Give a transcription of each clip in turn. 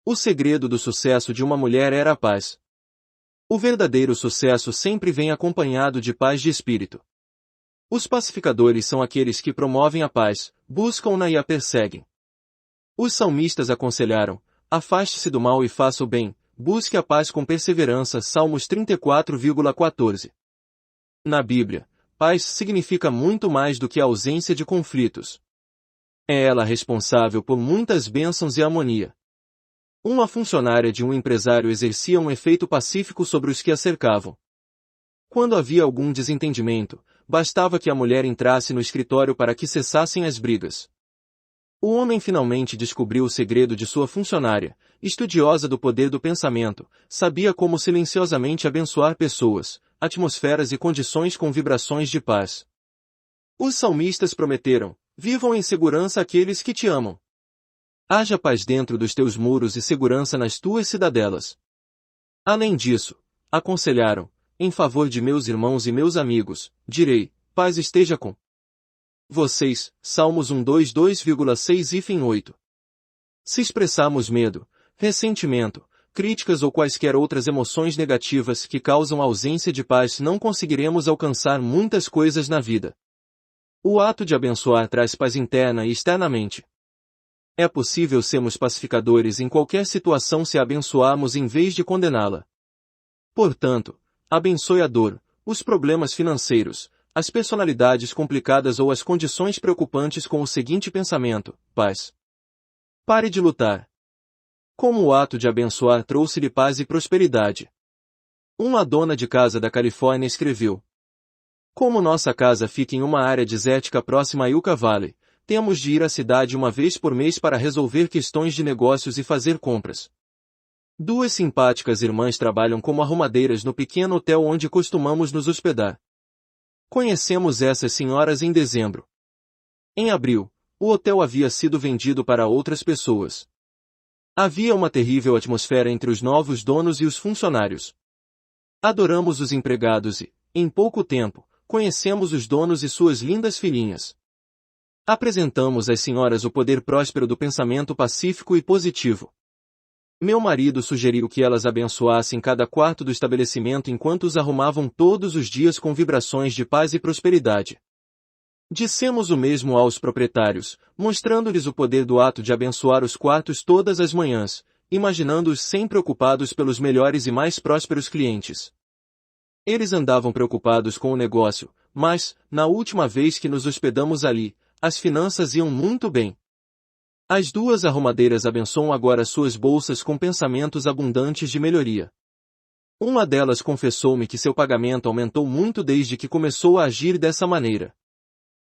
O segredo do sucesso de uma mulher era a paz. O verdadeiro sucesso sempre vem acompanhado de paz de espírito. Os pacificadores são aqueles que promovem a paz, buscam-na e a perseguem. Os salmistas aconselharam: afaste-se do mal e faça o bem, busque a paz com perseverança. Salmos 34,14. Na Bíblia, paz significa muito mais do que a ausência de conflitos. É ela responsável por muitas bênçãos e harmonia. Uma funcionária de um empresário exercia um efeito pacífico sobre os que a cercavam. Quando havia algum desentendimento, bastava que a mulher entrasse no escritório para que cessassem as brigas. O homem finalmente descobriu o segredo de sua funcionária, estudiosa do poder do pensamento, sabia como silenciosamente abençoar pessoas, atmosferas e condições com vibrações de paz. Os salmistas prometeram: vivam em segurança aqueles que te amam. Haja paz dentro dos teus muros e segurança nas tuas cidadelas. Além disso, aconselharam: em favor de meus irmãos e meus amigos, direi, paz esteja com vocês. Salmos 122,6-8. Se expressarmos medo, ressentimento, críticas ou quaisquer outras emoções negativas que causam ausência de paz, não conseguiremos alcançar muitas coisas na vida. O ato de abençoar traz paz interna e externamente. É possível sermos pacificadores em qualquer situação se a abençoarmos em vez de condená-la. Portanto, abençoe a dor, os problemas financeiros, as personalidades complicadas ou as condições preocupantes com o seguinte pensamento: paz. Pare de lutar. Como o ato de abençoar trouxe-lhe paz e prosperidade. Uma dona de casa da Califórnia escreveu: como nossa casa fica em uma área desértica próxima a Yucca Valley, temos de ir à cidade uma vez por mês para resolver questões de negócios e fazer compras. Duas simpáticas irmãs trabalham como arrumadeiras no pequeno hotel onde costumamos nos hospedar. Conhecemos essas senhoras em dezembro. Em abril, o hotel havia sido vendido para outras pessoas. Havia uma terrível atmosfera entre os novos donos e os funcionários. Adoramos os empregados e, em pouco tempo, conhecemos os donos e suas lindas filhinhas. Apresentamos às senhoras o poder próspero do pensamento pacífico e positivo. Meu marido sugeriu que elas abençoassem cada quarto do estabelecimento enquanto os arrumavam todos os dias com vibrações de paz e prosperidade. Dissemos o mesmo aos proprietários, mostrando-lhes o poder do ato de abençoar os quartos todas as manhãs, imaginando-os sempre ocupados pelos melhores e mais prósperos clientes. Eles andavam preocupados com o negócio, mas, na última vez que nos hospedamos ali, as finanças iam muito bem. As duas arrumadeiras abençoam agora suas bolsas com pensamentos abundantes de melhoria. Uma delas confessou-me que seu pagamento aumentou muito desde que começou a agir dessa maneira.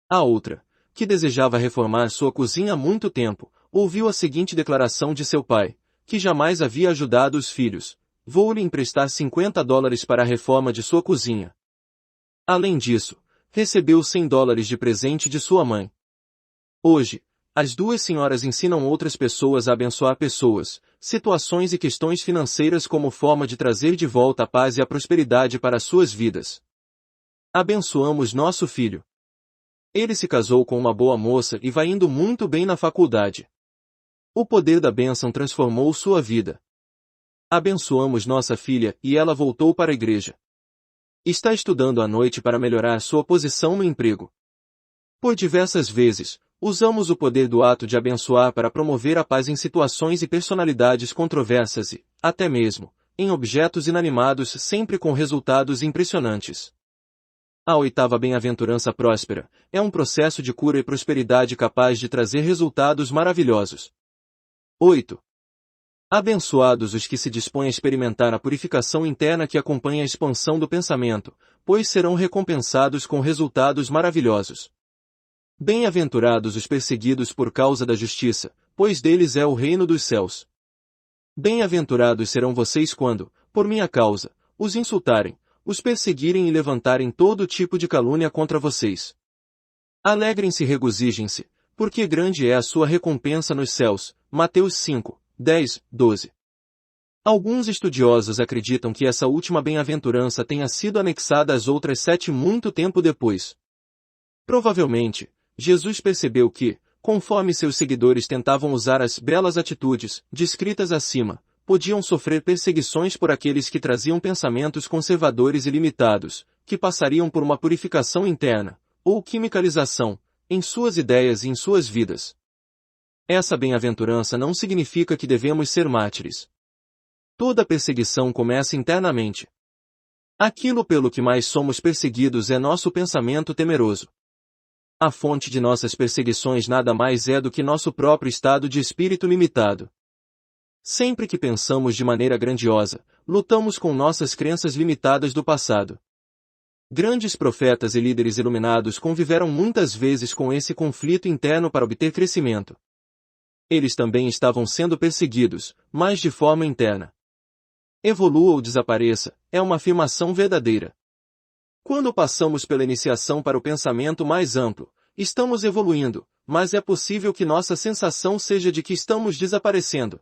A outra, que desejava reformar sua cozinha há muito tempo, ouviu a seguinte declaração de seu pai, que jamais havia ajudado os filhos: vou-lhe emprestar $50 para a reforma de sua cozinha. Além disso, recebeu $100 de presente de sua mãe. Hoje, as duas senhoras ensinam outras pessoas a abençoar pessoas, situações e questões financeiras como forma de trazer de volta a paz e a prosperidade para suas vidas. Abençoamos nosso filho. Ele se casou com uma boa moça e vai indo muito bem na faculdade. O poder da bênção transformou sua vida. Abençoamos nossa filha e ela voltou para a igreja. Está estudando à noite para melhorar sua posição no emprego. Por diversas vezes, usamos o poder do ato de abençoar para promover a paz em situações e personalidades controversas e, até mesmo, em objetos inanimados, sempre com resultados impressionantes. A oitava bem-aventurança próspera é um processo de cura e prosperidade capaz de trazer resultados maravilhosos. 8. Abençoados os que se dispõem a experimentar a purificação interna que acompanha a expansão do pensamento, pois serão recompensados com resultados maravilhosos. Bem-aventurados os perseguidos por causa da justiça, pois deles é o reino dos céus. Bem-aventurados serão vocês quando, por minha causa, os insultarem, os perseguirem e levantarem todo tipo de calúnia contra vocês. Alegrem-se e regozijem-se, porque grande é a sua recompensa nos céus. Mateus 5, 10, 12. Alguns estudiosos acreditam que essa última bem-aventurança tenha sido anexada às outras 7 muito tempo depois. Provavelmente, Jesus percebeu que, Conforme seus seguidores tentavam usar as belas atitudes, descritas acima, podiam sofrer perseguições por aqueles que traziam pensamentos conservadores e limitados, que passariam por uma purificação interna, ou quimicalização, em suas ideias e em suas vidas. Essa bem-aventurança não significa que devemos ser mártires. Toda perseguição começa internamente. Aquilo pelo que mais somos perseguidos é nosso pensamento temeroso. A fonte de nossas perseguições nada mais é do que nosso próprio estado de espírito limitado. Sempre que pensamos de maneira grandiosa, lutamos com nossas crenças limitadas do passado. Grandes profetas e líderes iluminados conviveram muitas vezes com esse conflito interno para obter crescimento. Eles também estavam sendo perseguidos, mas de forma interna. Evolua ou desapareça, é uma afirmação verdadeira. Quando passamos pela iniciação para o pensamento mais amplo, estamos evoluindo, mas é possível que nossa sensação seja de que estamos desaparecendo.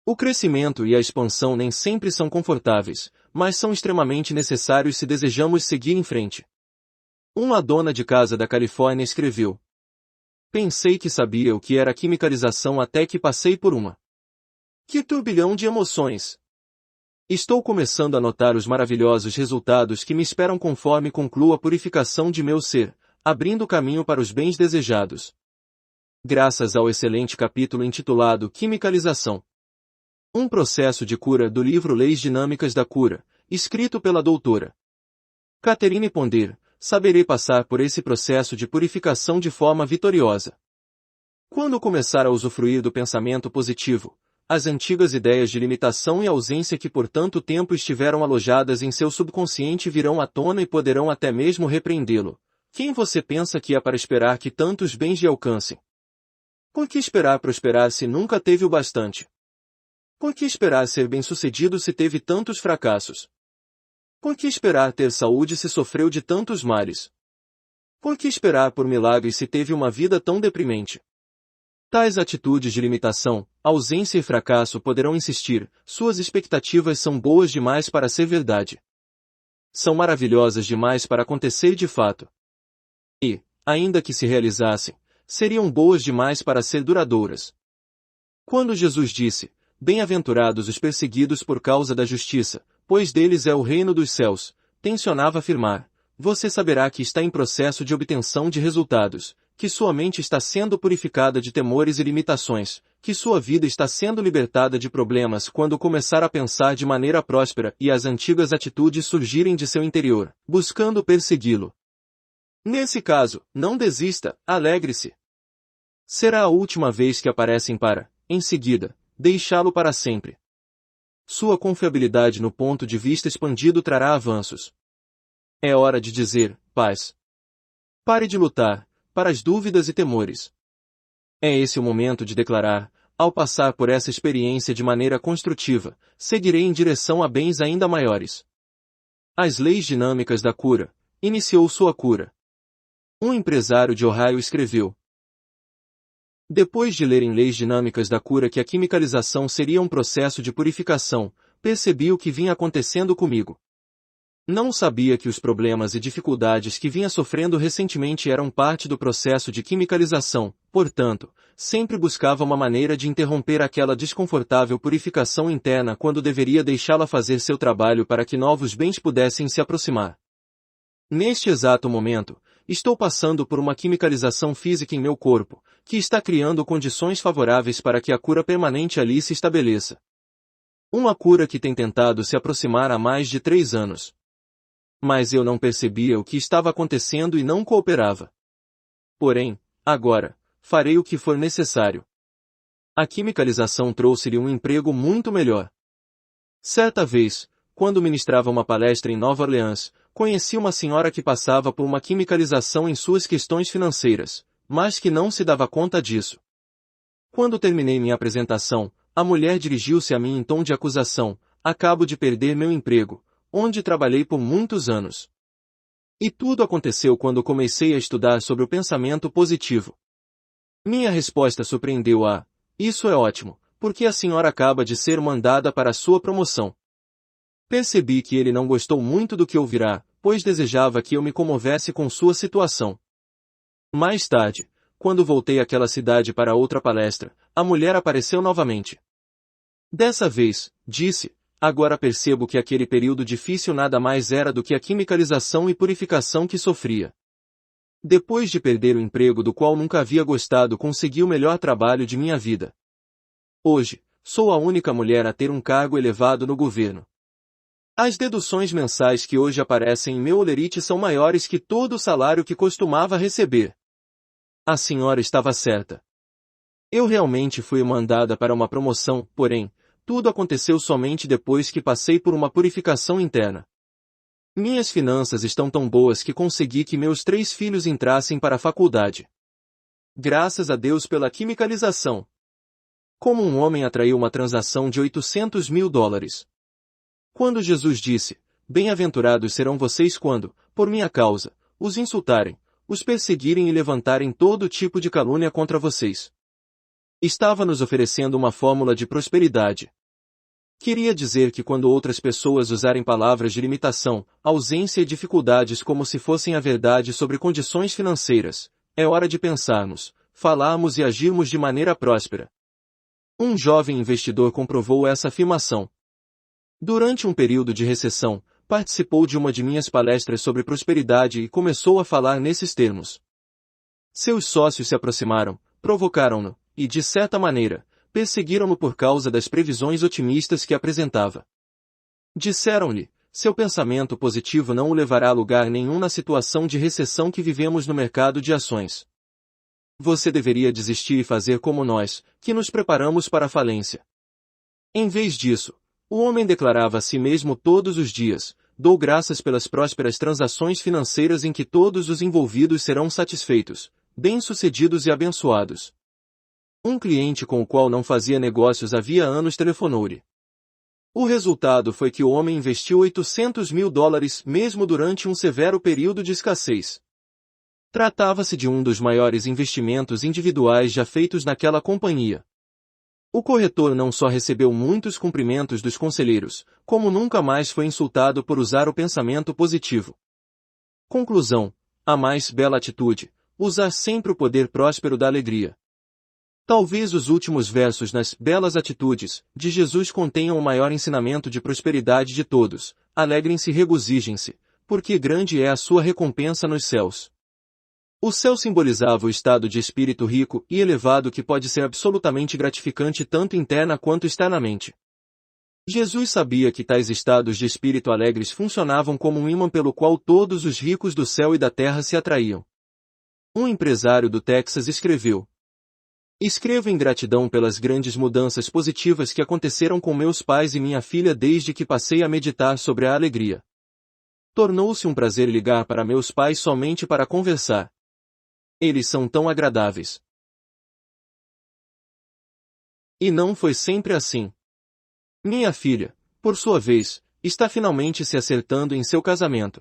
O crescimento e a expansão nem sempre são confortáveis, mas são extremamente necessários se desejamos seguir em frente. Uma dona de casa da Califórnia escreveu: "Pensei que sabia o que era quimicalização até que passei por uma. Que turbilhão de emoções! Estou começando a notar os maravilhosos resultados que me esperam conforme concluo a purificação de meu ser, abrindo caminho para os bens desejados." Graças ao excelente capítulo intitulado Quimicalização. Um processo de cura do livro Leis Dinâmicas da Cura, escrito pela doutora Catherine Ponder, saberei passar por esse processo de purificação de forma vitoriosa. Quando começar a usufruir do pensamento positivo, as antigas ideias de limitação e ausência que por tanto tempo estiveram alojadas em seu subconsciente virão à tona e poderão até mesmo repreendê-lo. Quem você pensa que é para esperar que tantos bens lhe alcancem? Por que esperar prosperar se nunca teve o bastante? Por que esperar ser bem-sucedido se teve tantos fracassos? Por que esperar ter saúde se sofreu de tantos males? Por que esperar por milagres se teve uma vida tão deprimente? Tais atitudes de limitação, ausência e fracasso poderão insistir, suas expectativas são boas demais para ser verdade. São maravilhosas demais para acontecer de fato. E, ainda que se realizassem, seriam boas demais para ser duradouras. Quando Jesus disse: "Bem-aventurados os perseguidos por causa da justiça, pois deles é o reino dos céus", tencionava afirmar: você saberá que está em processo de obtenção de resultados, que sua mente está sendo purificada de temores e limitações, que sua vida está sendo libertada de problemas quando começar a pensar de maneira próspera e as antigas atitudes surgirem de seu interior, buscando persegui-lo. Nesse caso, não desista, alegre-se. Será a última vez que aparecem para, em seguida, deixá-lo para sempre. Sua confiabilidade no ponto de vista expandido trará avanços. É hora de dizer: paz. Pare de lutar, para as dúvidas e temores. É esse o momento de declarar: ao passar por essa experiência de maneira construtiva, seguirei em direção a bens ainda maiores. As leis dinâmicas da cura. Iniciou sua cura. Um empresário de Ohio escreveu: depois de ler em Leis Dinâmicas da Cura que a quimicalização seria um processo de purificação, percebi o que vinha acontecendo comigo. Não sabia que os problemas e dificuldades que vinha sofrendo recentemente eram parte do processo de quimicalização, portanto, sempre buscava uma maneira de interromper aquela desconfortável purificação interna quando deveria deixá-la fazer seu trabalho para que novos bens pudessem se aproximar. Neste exato momento, estou passando por uma quimicalização física em meu corpo, que está criando condições favoráveis para que a cura permanente ali se estabeleça. Uma cura que tem tentado se aproximar há mais de 3 anos. Mas eu não percebia o que estava acontecendo e não cooperava. Porém, agora, farei o que for necessário. A quimicalização trouxe-lhe um emprego muito melhor. Certa vez, quando ministrava uma palestra em Nova Orleans, conheci uma senhora que passava por uma quimicalização em suas questões financeiras, mas que não se dava conta disso. Quando terminei minha apresentação, a mulher dirigiu-se a mim em tom de acusação: acabo de perder meu emprego, onde trabalhei por muitos anos. E tudo aconteceu quando comecei a estudar sobre o pensamento positivo. Minha resposta surpreendeu-a: isso é ótimo, porque a senhora acaba de ser mandada para a sua promoção. Percebi que ele não gostou muito do que ouvirá, pois desejava que eu me comovesse com sua situação. Mais tarde, quando voltei àquela cidade para outra palestra, a mulher apareceu novamente. Dessa vez, disse, agora percebo que aquele período difícil nada mais era do que a quimicalização e purificação que sofria. Depois de perder o emprego do qual nunca havia gostado, consegui o melhor trabalho de minha vida. Hoje, sou a única mulher a ter um cargo elevado no governo. As deduções mensais que hoje aparecem em meu holerite são maiores que todo o salário que costumava receber. A senhora estava certa. Eu realmente fui mandada para uma promoção, porém, tudo aconteceu somente depois que passei por uma purificação interna. Minhas finanças estão tão boas que consegui que meus 3 filhos entrassem para a faculdade. Graças a Deus pela quimicalização. Como um homem atraiu uma transação de $800.000. Quando Jesus disse, bem-aventurados serão vocês quando, por minha causa, os insultarem, os perseguirem e levantarem todo tipo de calúnia contra vocês. Estava nos oferecendo uma fórmula de prosperidade. Queria dizer que quando outras pessoas usarem palavras de limitação, ausência e dificuldades como se fossem a verdade sobre condições financeiras, é hora de pensarmos, falarmos e agirmos de maneira próspera. Um jovem investidor comprovou essa afirmação. Durante um período de recessão, participou de uma de minhas palestras sobre prosperidade e começou a falar nesses termos. Seus sócios se aproximaram, provocaram-no, e, de certa maneira, perseguiram-no por causa das previsões otimistas que apresentava. Disseram-lhe, seu pensamento positivo não o levará a lugar nenhum na situação de recessão que vivemos no mercado de ações. Você deveria desistir e fazer como nós, que nos preparamos para a falência. Em vez disso, o homem declarava a si mesmo todos os dias, dou graças pelas prósperas transações financeiras em que todos os envolvidos serão satisfeitos, bem-sucedidos e abençoados. Um cliente com o qual não fazia negócios havia anos telefonou-lhe. O resultado foi que o homem investiu $800.000 mesmo durante um severo período de escassez. Tratava-se de um dos maiores investimentos individuais já feitos naquela companhia. O corretor não só recebeu muitos cumprimentos dos conselheiros, como nunca mais foi insultado por usar o pensamento positivo. Conclusão: a mais bela atitude, usar sempre o poder próspero da alegria. Talvez os últimos versos nas Belas Atitudes de Jesus contenham o maior ensinamento de prosperidade de todos. Alegrem-se e regozijem-se, porque grande é a sua recompensa nos céus. O céu simbolizava o estado de espírito rico e elevado que pode ser absolutamente gratificante tanto interna quanto externamente. Jesus sabia que tais estados de espírito alegres funcionavam como um ímã pelo qual todos os ricos do céu e da terra se atraíam. Um empresário do Texas escreveu: escrevo em gratidão pelas grandes mudanças positivas que aconteceram com meus pais e minha filha desde que passei a meditar sobre a alegria. Tornou-se um prazer ligar para meus pais somente para conversar. Eles são tão agradáveis. E não foi sempre assim. Minha filha, por sua vez, está finalmente se acertando em seu casamento.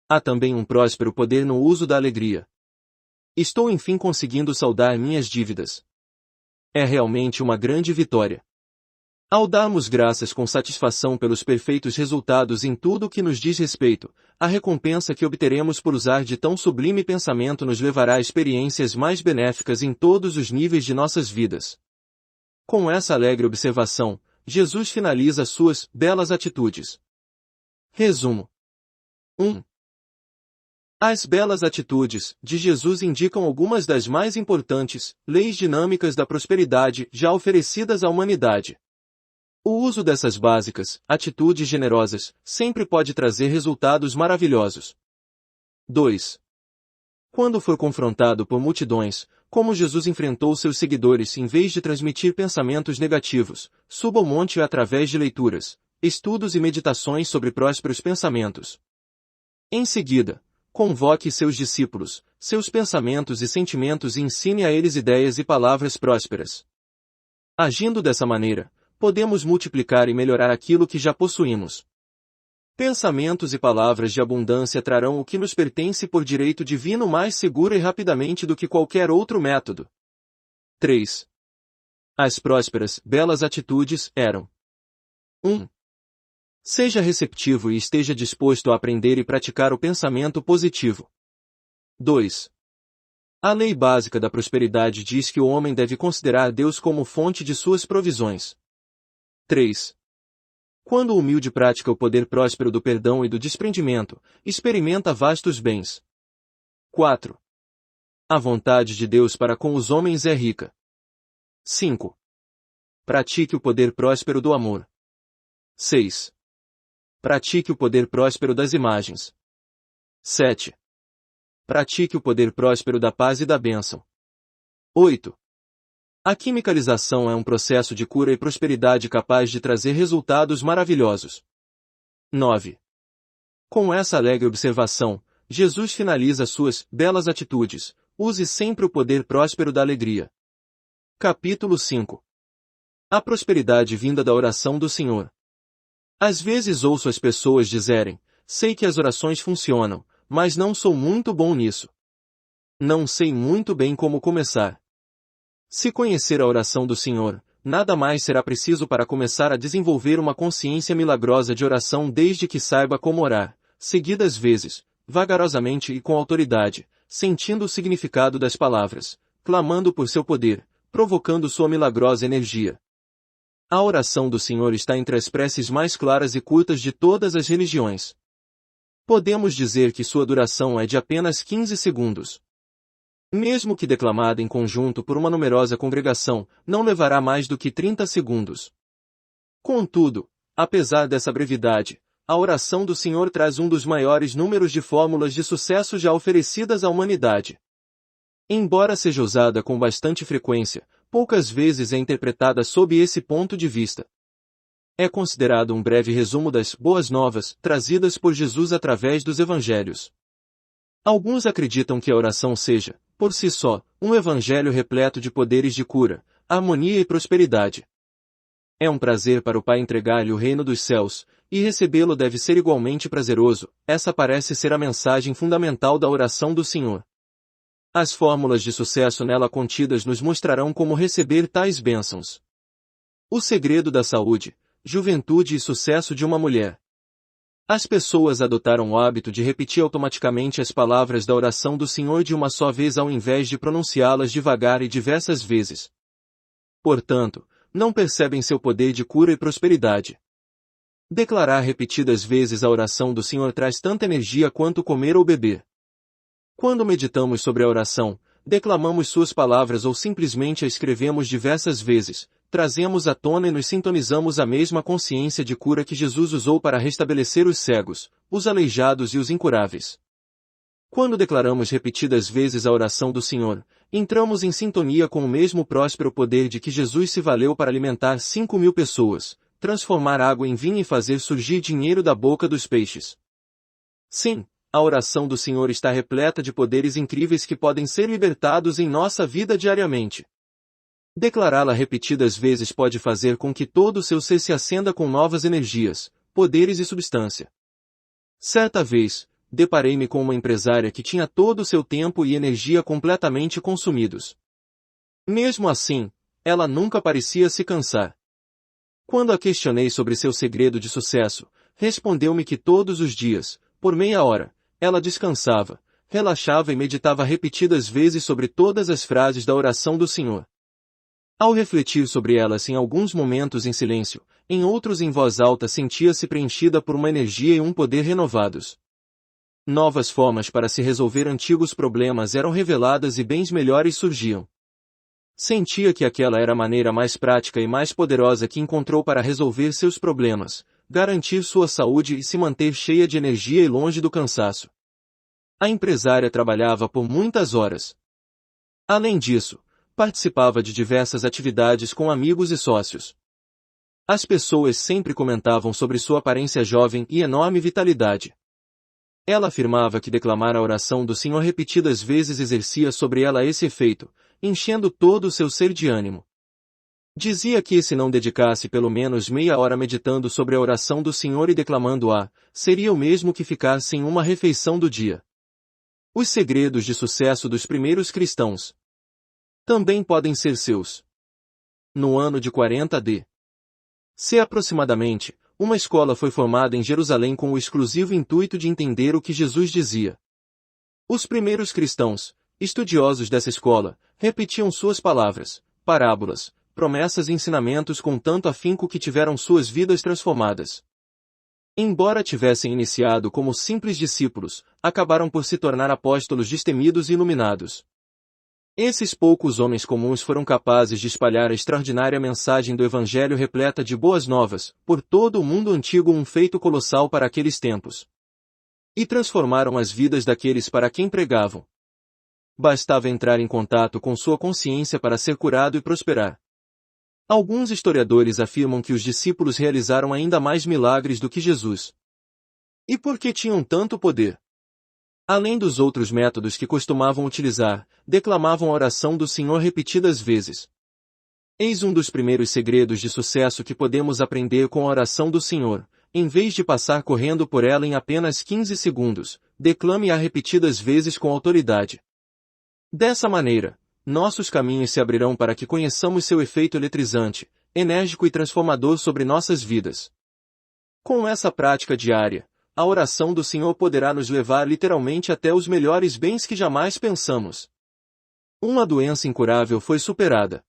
Há também um próspero poder no uso da alegria. Estou enfim conseguindo saldar minhas dívidas. É realmente uma grande vitória. Ao darmos graças com satisfação pelos perfeitos resultados em tudo o que nos diz respeito, a recompensa que obteremos por usar de tão sublime pensamento nos levará a experiências mais benéficas em todos os níveis de nossas vidas. Com essa alegre observação, Jesus finaliza suas belas atitudes. Resumo. 1. As belas atitudes de Jesus indicam algumas das mais importantes leis dinâmicas da prosperidade já oferecidas à humanidade. O uso dessas básicas atitudes generosas sempre pode trazer resultados maravilhosos. 2. Quando for confrontado por multidões, como Jesus enfrentou seus seguidores em vez de transmitir pensamentos negativos, suba ao monte através de leituras, estudos e meditações sobre prósperos pensamentos. Em seguida, convoque seus discípulos, seus pensamentos e sentimentos e ensine a eles ideias e palavras prósperas. Agindo dessa maneira, podemos multiplicar e melhorar aquilo que já possuímos. Pensamentos e palavras de abundância trarão o que nos pertence por direito divino mais segura e rapidamente do que qualquer outro método. 3. As prósperas, belas atitudes eram: 1. Seja receptivo e esteja disposto a aprender e praticar o pensamento positivo. 2. A lei básica da prosperidade diz que o homem deve considerar Deus como fonte de suas provisões. 3. Quando o humilde pratica o poder próspero do perdão e do desprendimento, experimenta vastos bens. 4. A vontade de Deus para com os homens é rica. 5. Pratique o poder próspero do amor. 6. Pratique o poder próspero das imagens. 7. Pratique o poder próspero da paz e da bênção. 8. A quimicalização é um processo de cura e prosperidade capaz de trazer resultados maravilhosos. 9. Com essa alegre observação, Jesus finaliza suas belas atitudes. Use sempre o poder próspero da alegria. Capítulo 5. A prosperidade vinda da oração do Senhor. Às vezes ouço as pessoas dizerem: sei que as orações funcionam, mas não sou muito bom nisso. Não sei muito bem como começar. Se conhecer a oração do Senhor, nada mais será preciso para começar a desenvolver uma consciência milagrosa de oração desde que saiba como orar, seguidas vezes, vagarosamente e com autoridade, sentindo o significado das palavras, clamando por seu poder, provocando sua milagrosa energia. A oração do Senhor está entre as preces mais claras e curtas de todas as religiões. Podemos dizer que sua duração é de apenas 15 segundos. Mesmo que declamada em conjunto por uma numerosa congregação, não levará mais do que 30 segundos. Contudo, apesar dessa brevidade, a oração do Senhor traz um dos maiores números de fórmulas de sucesso já oferecidas à humanidade. Embora seja usada com bastante frequência, poucas vezes é interpretada sob esse ponto de vista. É considerado um breve resumo das boas novas trazidas por Jesus através dos evangelhos. Alguns acreditam que a oração seja, por si só, um evangelho repleto de poderes de cura, harmonia e prosperidade. É um prazer para o Pai entregar-lhe o reino dos céus, e recebê-lo deve ser igualmente prazeroso. Essa parece ser a mensagem fundamental da oração do Senhor. As fórmulas de sucesso nela contidas nos mostrarão como receber tais bênçãos. O segredo da saúde, juventude e sucesso de uma mulher. As pessoas adotaram o hábito de repetir automaticamente as palavras da oração do Senhor de uma só vez ao invés de pronunciá-las devagar e diversas vezes. Portanto, não percebem seu poder de cura e prosperidade. Declarar repetidas vezes a oração do Senhor traz tanta energia quanto comer ou beber. Quando meditamos sobre a oração, declamamos suas palavras ou simplesmente a escrevemos diversas vezes, trazemos à tona e nos sintonizamos à mesma consciência de cura que Jesus usou para restabelecer os cegos, os aleijados e os incuráveis. Quando declaramos repetidas vezes a oração do Senhor, entramos em sintonia com o mesmo próspero poder de que Jesus se valeu para alimentar 5.000 pessoas, transformar água em vinho e fazer surgir dinheiro da boca dos peixes. Sim, a oração do Senhor está repleta de poderes incríveis que podem ser libertados em nossa vida diariamente. Declará-la repetidas vezes pode fazer com que todo o seu ser se acenda com novas energias, poderes e substância. Certa vez, deparei-me com uma empresária que tinha todo o seu tempo e energia completamente consumidos. Mesmo assim, ela nunca parecia se cansar. Quando a questionei sobre seu segredo de sucesso, respondeu-me que todos os dias, por meia hora, ela descansava, relaxava e meditava repetidas vezes sobre todas as frases da oração do Senhor. Ao refletir sobre elas em alguns momentos em silêncio, em outros em voz alta, sentia-se preenchida por uma energia e um poder renovados. Novas formas para se resolver antigos problemas eram reveladas e bens melhores surgiam. Sentia que aquela era a maneira mais prática e mais poderosa que encontrou para resolver seus problemas, garantir sua saúde e se manter cheia de energia e longe do cansaço. A empresária trabalhava por muitas horas. Além disso, participava de diversas atividades com amigos e sócios. As pessoas sempre comentavam sobre sua aparência jovem e enorme vitalidade. Ela afirmava que declamar a oração do Senhor repetidas vezes exercia sobre ela esse efeito, enchendo todo o seu ser de ânimo. Dizia que se não dedicasse pelo menos meia hora meditando sobre a oração do Senhor e declamando-a, seria o mesmo que ficar sem uma refeição do dia. Os segredos de sucesso dos primeiros cristãos também podem ser seus. No ano de 40 a.C. aproximadamente, uma escola foi formada em Jerusalém com o exclusivo intuito de entender o que Jesus dizia. Os primeiros cristãos, Estudiosos dessa escola repetiam suas palavras, parábolas, promessas e ensinamentos com tanto afinco que tiveram suas vidas transformadas. Embora tivessem iniciado como simples discípulos, acabaram por se tornar apóstolos destemidos e iluminados. Esses poucos homens comuns foram capazes de espalhar a extraordinária mensagem do Evangelho repleta de boas novas, por todo o mundo antigo, um feito colossal para aqueles tempos. E transformaram as vidas daqueles para quem pregavam. Bastava entrar em contato com sua consciência para ser curado e prosperar. Alguns historiadores afirmam que os discípulos realizaram ainda mais milagres do que Jesus. E por que tinham tanto poder? Além dos outros métodos que costumavam utilizar, declamavam a oração do Senhor repetidas vezes. Eis um dos primeiros segredos de sucesso que podemos aprender com a oração do Senhor. Em vez de passar correndo por ela em apenas 15 segundos, declame-a repetidas vezes com autoridade. Dessa maneira, nossos caminhos se abrirão para que conheçamos seu efeito eletrizante, enérgico e transformador sobre nossas vidas. Com essa prática diária, a oração do Senhor poderá nos levar literalmente até os melhores bens que jamais pensamos. Uma doença incurável foi superada.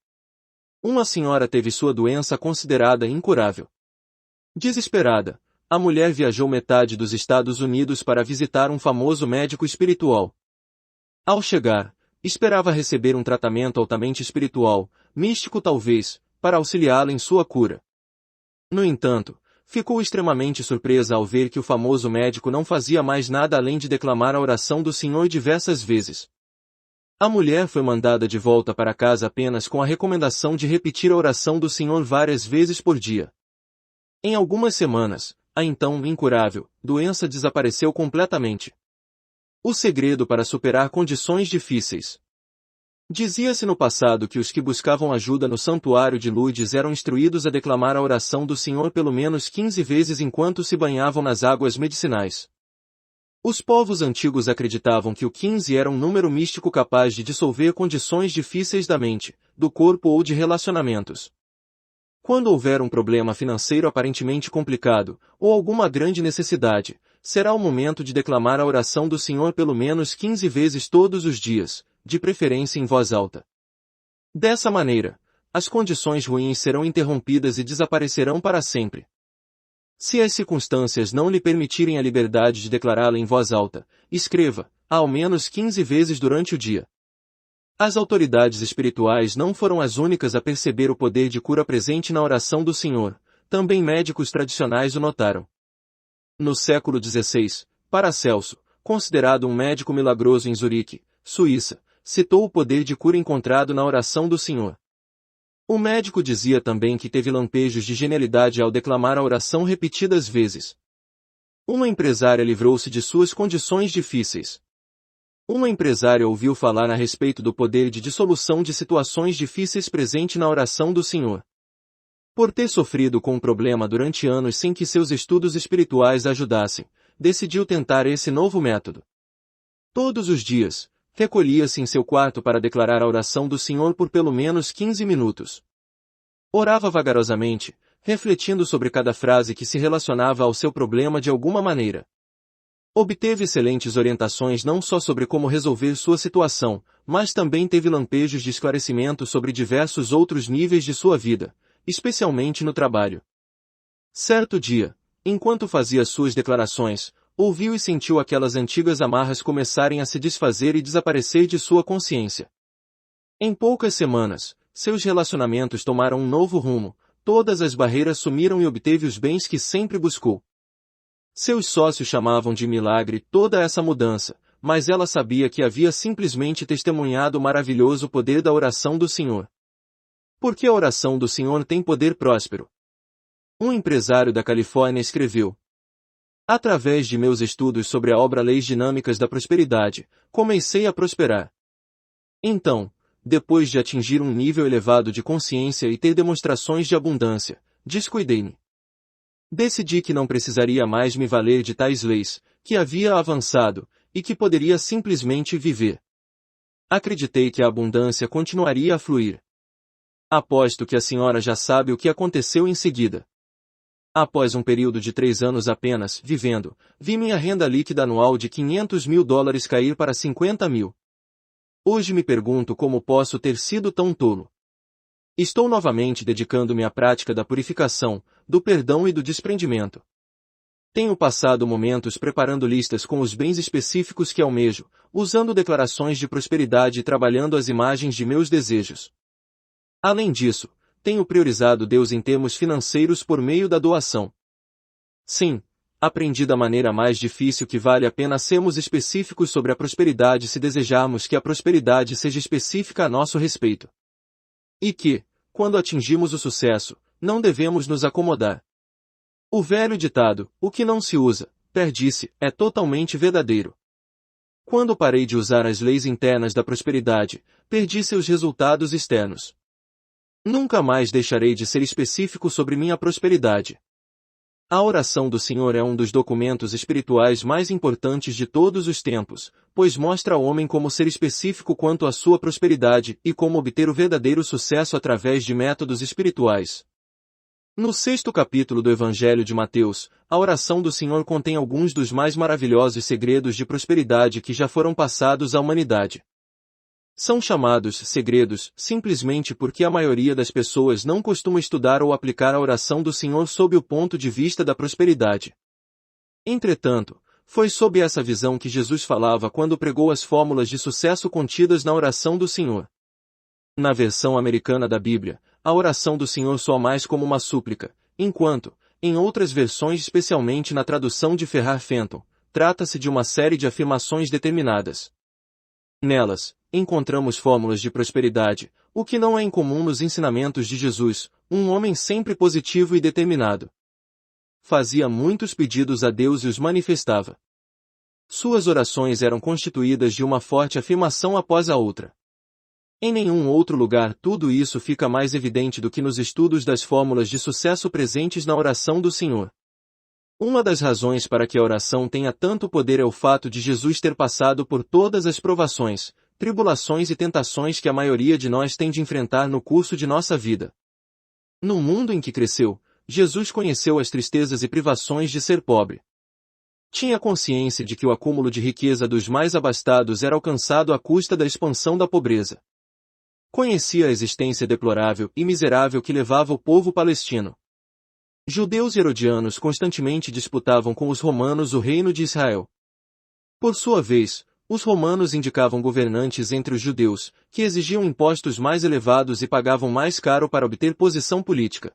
Uma senhora teve sua doença considerada incurável. Desesperada, a mulher viajou metade dos Estados Unidos para visitar um famoso médico espiritual. Ao chegar, esperava receber um tratamento altamente espiritual, místico talvez, para auxiliá-la em sua cura. No entanto, ficou extremamente surpresa ao ver que o famoso médico não fazia mais nada além de declamar a oração do Senhor diversas vezes. A mulher foi mandada de volta para casa apenas com a recomendação de repetir a oração do Senhor várias vezes por dia. Em algumas semanas, a então incurável doença desapareceu completamente. O segredo para superar condições difíceis. Dizia-se no passado que os que buscavam ajuda no santuário de Lourdes eram instruídos a declamar a oração do Senhor pelo menos 15 vezes enquanto se banhavam nas águas medicinais. Os povos antigos acreditavam que o 15 era um número místico capaz de dissolver condições difíceis da mente, do corpo ou de relacionamentos. Quando houver um problema financeiro aparentemente complicado, ou alguma grande necessidade, será o momento de declamar a oração do Senhor pelo menos 15 vezes todos os dias, de preferência em voz alta. Dessa maneira, as condições ruins serão interrompidas e desaparecerão para sempre. Se as circunstâncias não lhe permitirem a liberdade de declará-la em voz alta, escreva, ao menos 15 vezes durante o dia. As autoridades espirituais não foram as únicas a perceber o poder de cura presente na oração do Senhor, também médicos tradicionais o notaram. No século XVI, Paracelso, considerado um médico milagroso em Zurique, Suíça, citou o poder de cura encontrado na oração do Senhor. O médico dizia também que teve lampejos de genialidade ao declamar a oração repetidas vezes. Uma empresária livrou-se de suas condições difíceis. Uma empresária ouviu falar a respeito do poder de dissolução de situações difíceis presente na oração do Senhor. Por ter sofrido com um problema durante anos sem que seus estudos espirituais ajudassem, decidiu tentar esse novo método. Todos os dias, recolhia-se em seu quarto para declarar a oração do Senhor por pelo menos 15 minutos. Orava vagarosamente, refletindo sobre cada frase que se relacionava ao seu problema de alguma maneira. Obteve excelentes orientações não só sobre como resolver sua situação, mas também teve lampejos de esclarecimento sobre diversos outros níveis de sua vida, especialmente no trabalho. Certo dia, enquanto fazia suas declarações, ouviu e sentiu aquelas antigas amarras começarem a se desfazer e desaparecer de sua consciência. Em poucas semanas, seus relacionamentos tomaram um novo rumo, todas as barreiras sumiram e obteve os bens que sempre buscou. Seus sócios chamavam de milagre toda essa mudança, mas ela sabia que havia simplesmente testemunhado o maravilhoso poder da oração do Senhor. Porque a oração do Senhor tem poder próspero. Um empresário da Califórnia escreveu: através de meus estudos sobre a obra Leis Dinâmicas da Prosperidade, comecei a prosperar. Então, depois de atingir um nível elevado de consciência e ter demonstrações de abundância, descuidei-me. Decidi que não precisaria mais me valer de tais leis, que havia avançado, e que poderia simplesmente viver. Acreditei que a abundância continuaria a fluir. Aposto que a senhora já sabe o que aconteceu em seguida. Após um período de 3 anos apenas vivendo, vi minha renda líquida anual de $500 mil cair para 50 mil. Hoje me pergunto como posso ter sido tão tolo. Estou novamente dedicando-me à prática da purificação, do perdão e do desprendimento. Tenho passado momentos preparando listas com os bens específicos que almejo, usando declarações de prosperidade e trabalhando as imagens de meus desejos. Além disso, tenho priorizado Deus em termos financeiros por meio da doação. Sim, aprendi da maneira mais difícil que vale a pena sermos específicos sobre a prosperidade se desejarmos que a prosperidade seja específica a nosso respeito. E que, quando atingimos o sucesso, não devemos nos acomodar. O velho ditado, o que não se usa, perde-se, é totalmente verdadeiro. Quando parei de usar as leis internas da prosperidade, perdi seus resultados externos. Nunca mais deixarei de ser específico sobre minha prosperidade. A oração do Senhor é um dos documentos espirituais mais importantes de todos os tempos, pois mostra ao homem como ser específico quanto à sua prosperidade e como obter o verdadeiro sucesso através de métodos espirituais. No 6º capítulo do Evangelho de Mateus, a oração do Senhor contém alguns dos mais maravilhosos segredos de prosperidade que já foram passados à humanidade. São chamados segredos simplesmente porque a maioria das pessoas não costuma estudar ou aplicar a oração do Senhor sob o ponto de vista da prosperidade. Entretanto, foi sob essa visão que Jesus falava quando pregou as fórmulas de sucesso contidas na oração do Senhor. Na versão americana da Bíblia, a oração do Senhor soa mais como uma súplica, enquanto, em outras versões, especialmente na tradução de Ferrar Fenton, trata-se de uma série de afirmações determinadas. Nelas, encontramos fórmulas de prosperidade, o que não é incomum nos ensinamentos de Jesus, um homem sempre positivo e determinado. Fazia muitos pedidos a Deus e os manifestava. Suas orações eram constituídas de uma forte afirmação após a outra. Em nenhum outro lugar tudo isso fica mais evidente do que nos estudos das fórmulas de sucesso presentes na oração do Senhor. Uma das razões para que a oração tenha tanto poder é o fato de Jesus ter passado por todas as provações, tribulações e tentações que a maioria de nós tem de enfrentar no curso de nossa vida. No mundo em que cresceu, Jesus conheceu as tristezas e privações de ser pobre. Tinha consciência de que o acúmulo de riqueza dos mais abastados era alcançado à custa da expansão da pobreza. Conhecia a existência deplorável e miserável que levava o povo palestino. Judeus e herodianos constantemente disputavam com os romanos o reino de Israel. Por sua vez, os romanos indicavam governantes entre os judeus, que exigiam impostos mais elevados e pagavam mais caro para obter posição política.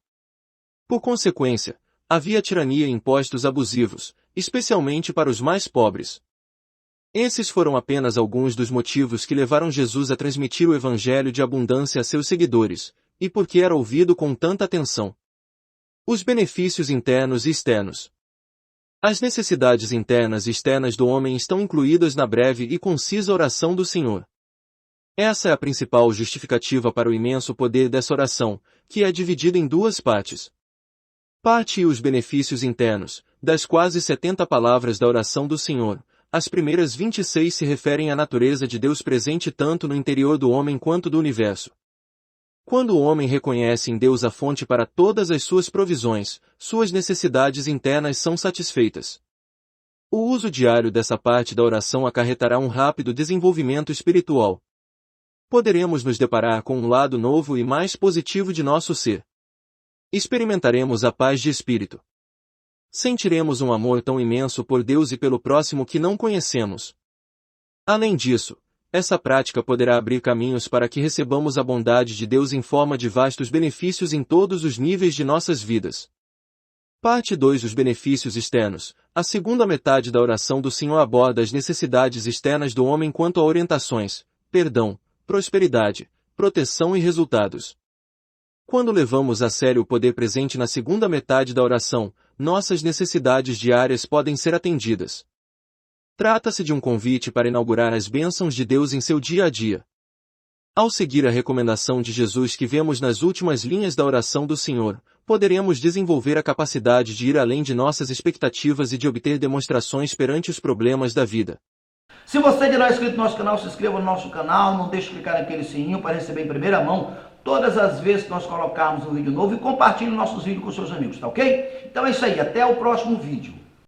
Por consequência, havia tirania e impostos abusivos, especialmente para os mais pobres. Esses foram apenas alguns dos motivos que levaram Jesus a transmitir o evangelho de abundância a seus seguidores, e por que era ouvido com tanta atenção. Os benefícios internos e externos. As necessidades internas e externas do homem estão incluídas na breve e concisa oração do Senhor. Essa é a principal justificativa para o imenso poder dessa oração, que é dividida em duas partes. Parte e os benefícios internos, das quase 70 palavras da oração do Senhor. As primeiras 26 se referem à natureza de Deus presente tanto no interior do homem quanto do universo. Quando o homem reconhece em Deus a fonte para todas as suas provisões, suas necessidades internas são satisfeitas. O uso diário dessa parte da oração acarretará um rápido desenvolvimento espiritual. Poderemos nos deparar com um lado novo e mais positivo de nosso ser. Experimentaremos a paz de espírito. Sentiremos um amor tão imenso por Deus e pelo próximo que não conhecemos. Além disso, essa prática poderá abrir caminhos para que recebamos a bondade de Deus em forma de vastos benefícios em todos os níveis de nossas vidas. Parte 2. Os benefícios externos. A segunda metade da oração do Senhor aborda as necessidades externas do homem quanto a orientações, perdão, prosperidade, proteção e resultados. Quando levamos a sério o poder presente na segunda metade da oração, nossas necessidades diárias podem ser atendidas. Trata-se de um convite para inaugurar as bênçãos de Deus em seu dia a dia. Ao seguir a recomendação de Jesus que vemos nas últimas linhas da oração do Senhor, poderemos desenvolver a capacidade de ir além de nossas expectativas e de obter demonstrações perante os problemas da vida. Se você ainda não é inscrito no nosso canal, se inscreva no nosso canal, não deixe de clicar naquele sininho para receber em primeira mão todas as vezes que nós colocarmos um vídeo novo e compartilhe nossos vídeos com seus amigos, tá ok? Então é isso aí, até o próximo vídeo.